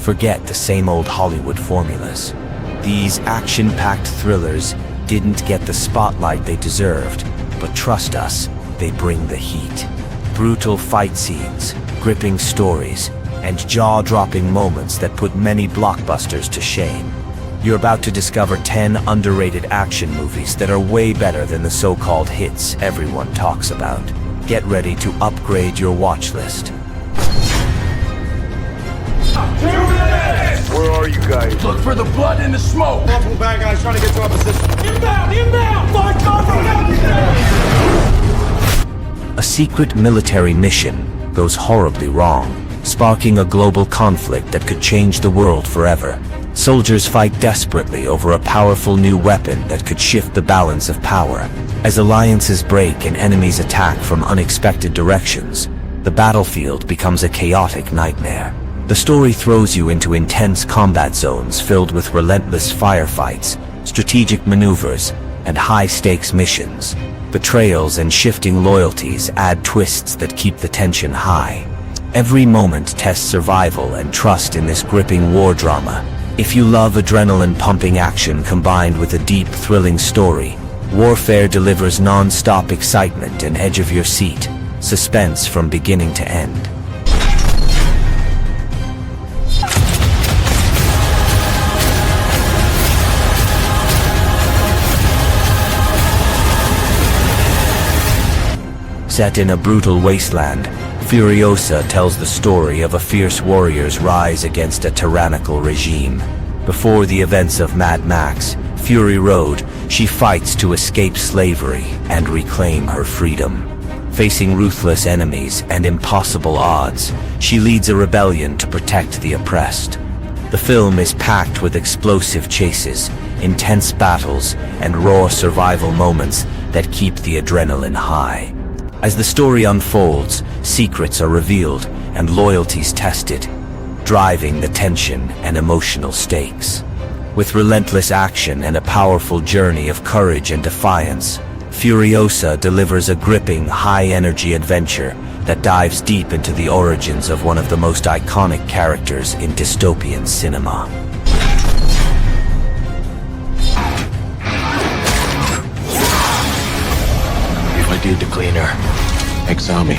Forget the same old Hollywood formulas. These action-packed thrillers didn't get the spotlight they deserved, but trust us, they bring the heat. Brutal fight scenes, gripping stories, and jaw-dropping moments that put many blockbusters to shame. You're about to discover 10 underrated action movies that are way better than the so-called hits everyone talks about. Get ready to upgrade your watch list. Where are you guys? Look for the blood in the smoke. Multiple bad guys trying to get to our position. Inbound! Inbound! Find cover! A secret military mission goes horribly wrong, sparking a global conflict that could change the world forever. Soldiers fight desperately over a powerful new weapon that could shift the balance of power. As alliances break and enemies attack from unexpected directions, the battlefield becomes a chaotic nightmare. The story throws you into intense combat zones filled with relentless firefights, strategic maneuvers, and high-stakes missions. Betrayals and shifting loyalties add twists that keep the tension high. Every moment tests survival and trust in this gripping war drama. If you love adrenaline-pumping action combined with a deep, thrilling story, Warfare delivers non-stop excitement and edge-of-your-seat suspense from beginning to end. Set in a brutal wasteland, Furiosa tells the story of a fierce warrior's rise against a tyrannical regime. Before the events of Mad Max, Fury Road, she fights to escape slavery and reclaim her freedom. Facing ruthless enemies and impossible odds, she leads a rebellion to protect the oppressed. The film is packed with explosive chases, intense battles, and raw survival moments that keep the adrenaline high. As the story unfolds, secrets are revealed and loyalties tested, driving the tension and emotional stakes. With relentless action and a powerful journey of courage and defiance, Furiosa delivers a gripping, high-energy adventure that dives deep into the origins of one of the most iconic characters in dystopian cinema. If I did the cleaner, exile me.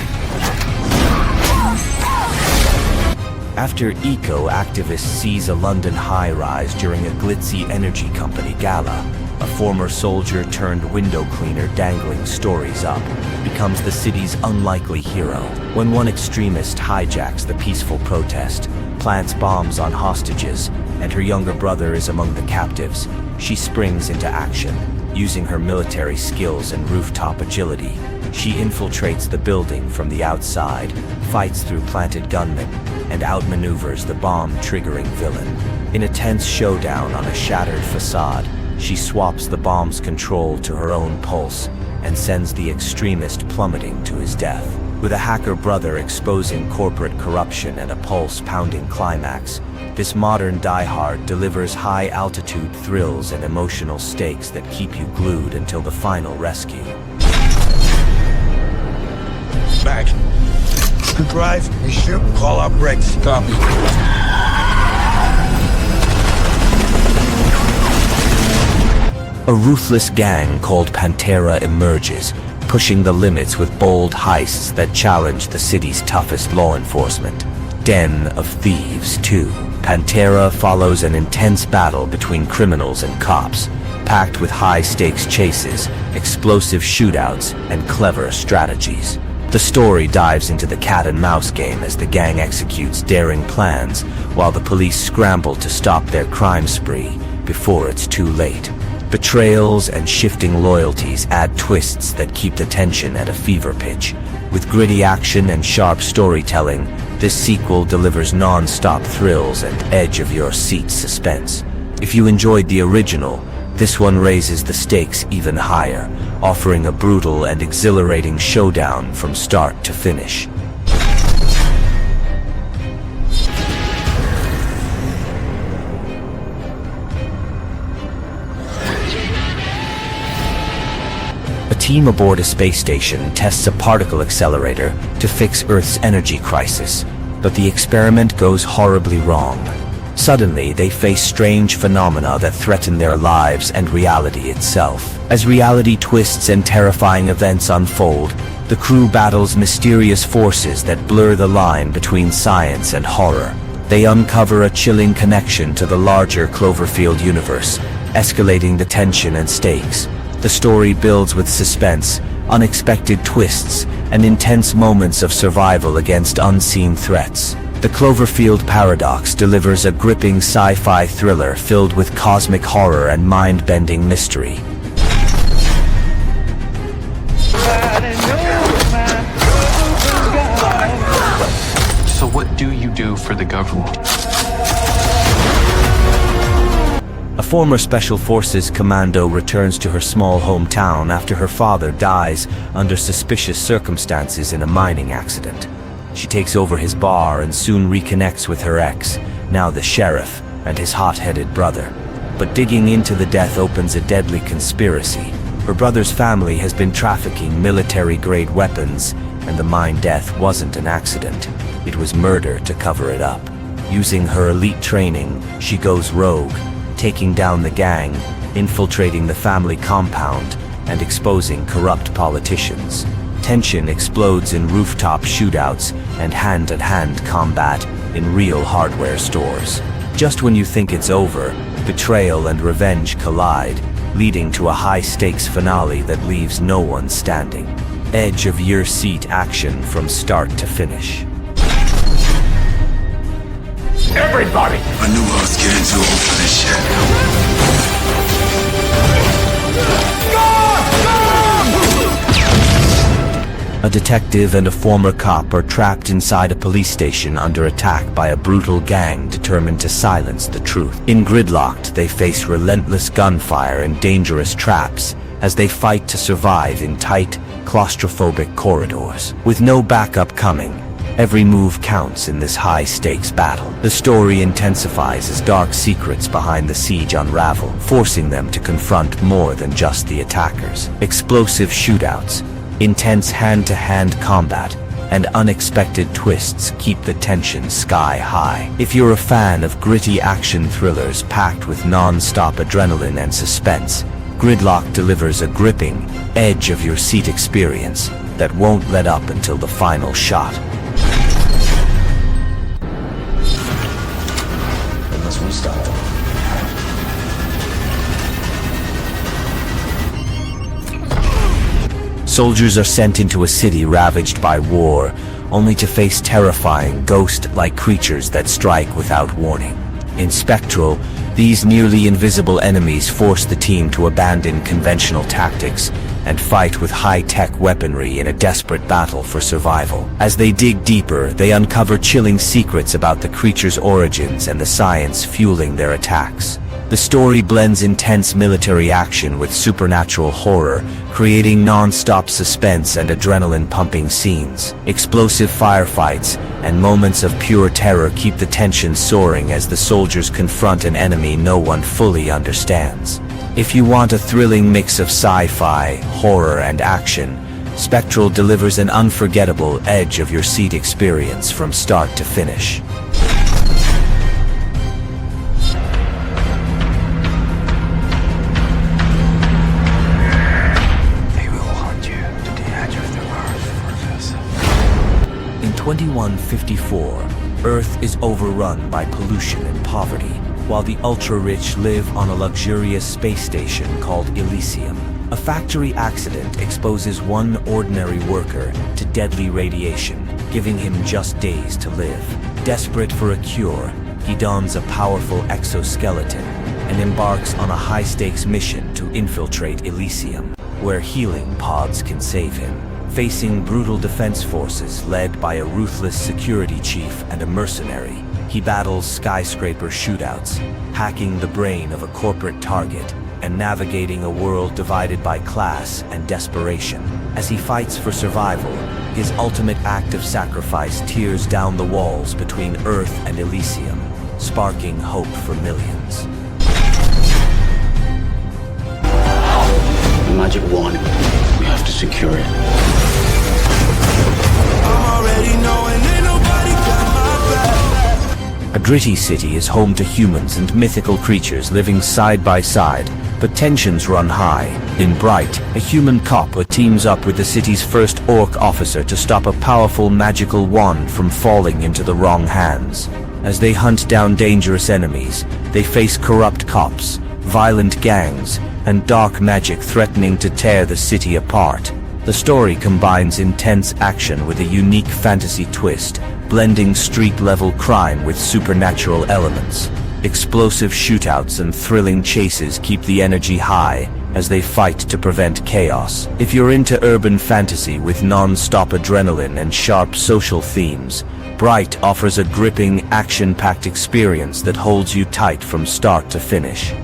After eco-activists seize a London high-rise during a glitzy energy company gala, a former soldier turned window cleaner dangling stories up becomes the city's unlikely hero. When one extremist hijacks the peaceful protest, plants bombs on hostages, and her younger brother is among the captives, she springs into action. Using her military skills and rooftop agility, she infiltrates the building from the outside, fights through planted gunmen, and outmaneuvers the bomb-triggering villain. In a tense showdown on a shattered facade, she swaps the bomb's control to her own pulse and sends the extremist plummeting to his death. With a hacker brother exposing corporate corruption and a pulse-pounding climax, this modern diehard delivers high-altitude thrills and emotional stakes that keep you glued until the final rescue. Back. Drive, we shoot, call out brakes. Copy. A ruthless gang called Pantera emerges, pushing the limits with bold heists that challenge the city's toughest law enforcement. Den of Thieves 2. Pantera follows an intense battle between criminals and cops, packed with high-stakes chases, explosive shootouts, and clever strategies. The story dives into the cat-and-mouse game as the gang executes daring plans, while the police scramble to stop their crime spree before it's too late. Betrayals and shifting loyalties add twists that keep the tension at a fever pitch. With gritty action and sharp storytelling, this sequel delivers non-stop thrills and edge-of-your-seat suspense. If you enjoyed the original, this one raises the stakes even higher, offering a brutal and exhilarating showdown from start to finish. A team aboard a space station tests a particle accelerator to fix Earth's energy crisis, but the experiment goes horribly wrong. Suddenly, they face strange phenomena that threaten their lives and reality itself. As reality twists and terrifying events unfold, the crew battles mysterious forces that blur the line between science and horror. They uncover a chilling connection to the larger Cloverfield universe, escalating the tension and stakes. The story builds with suspense, unexpected twists, and intense moments of survival against unseen threats. The Cloverfield Paradox delivers a gripping sci-fi thriller filled with cosmic horror and mind-bending mystery. So what do you do for the government? A former Special Forces commando returns to her small hometown after her father dies under suspicious circumstances in a mining accident. She takes over his bar and soon reconnects with her ex, now the sheriff, and his hot-headed brother. But digging into the death opens a deadly conspiracy. Her brother's family has been trafficking military-grade weapons, and the mine death wasn't an accident. It was murder to cover it up. Using her elite training, she goes rogue, taking down the gang, infiltrating the family compound, and exposing corrupt politicians. Tension explodes in rooftop shootouts and hand-to-hand combat in real hardware stores. Just when you think it's over, betrayal and revenge collide, leading to a high-stakes finale that leaves no one standing. Edge of your seat action from start to finish. Everybody! I knew I was getting too old for this shit. A detective and a former cop are trapped inside a police station under attack by a brutal gang determined to silence the truth. In Gridlocked, they face relentless gunfire and dangerous traps as they fight to survive in tight, claustrophobic corridors. With no backup coming, every move counts in this high-stakes battle. The story intensifies as dark secrets behind the siege unravel, forcing them to confront more than just the attackers. Explosive shootouts, intense hand-to-hand combat, and unexpected twists keep the tension sky high. If you're a fan of gritty action thrillers packed with non-stop adrenaline and suspense, Gridlock delivers a gripping, edge-of-your-seat experience that won't let up until the final shot. Unless we stop them. Soldiers are sent into a city ravaged by war, only to face terrifying, ghost-like creatures that strike without warning. In Spectral, these nearly invisible enemies force the team to abandon conventional tactics and fight with high-tech weaponry in a desperate battle for survival. As they dig deeper, they uncover chilling secrets about the creatures' origins and the science fueling their attacks. The story blends intense military action with supernatural horror, creating non-stop suspense and adrenaline-pumping scenes. Explosive firefights and moments of pure terror keep the tension soaring as the soldiers confront an enemy no one fully understands. If you want a thrilling mix of sci-fi, horror, and action, Spectral delivers an unforgettable edge-of-your-seat experience from start to finish. In 2154, Earth is overrun by pollution and poverty, while the ultra-rich live on a luxurious space station called Elysium. A factory accident exposes one ordinary worker to deadly radiation, giving him just days to live. Desperate for a cure, he dons a powerful exoskeleton and embarks on a high-stakes mission to infiltrate Elysium, where healing pods can save him. Facing brutal defense forces led by a ruthless security chief and a mercenary, he battles skyscraper shootouts, hacking the brain of a corporate target, and navigating a world divided by class and desperation. As he fights for survival, his ultimate act of sacrifice tears down the walls between Earth and Elysium, sparking hope for millions. The Magic Wand. We have to secure it. A gritty city is home to humans and mythical creatures living side by side, but tensions run high. In Bright, a human cop teams up with the city's first orc officer to stop a powerful magical wand from falling into the wrong hands. As they hunt down dangerous enemies, they face corrupt cops, violent gangs, and dark magic threatening to tear the city apart. The story combines intense action with a unique fantasy twist, blending street-level crime with supernatural elements. Explosive shootouts and thrilling chases keep the energy high as they fight to prevent chaos. If you're into urban fantasy with non-stop adrenaline and sharp social themes, Bright offers a gripping, action-packed experience that holds you tight from start to finish.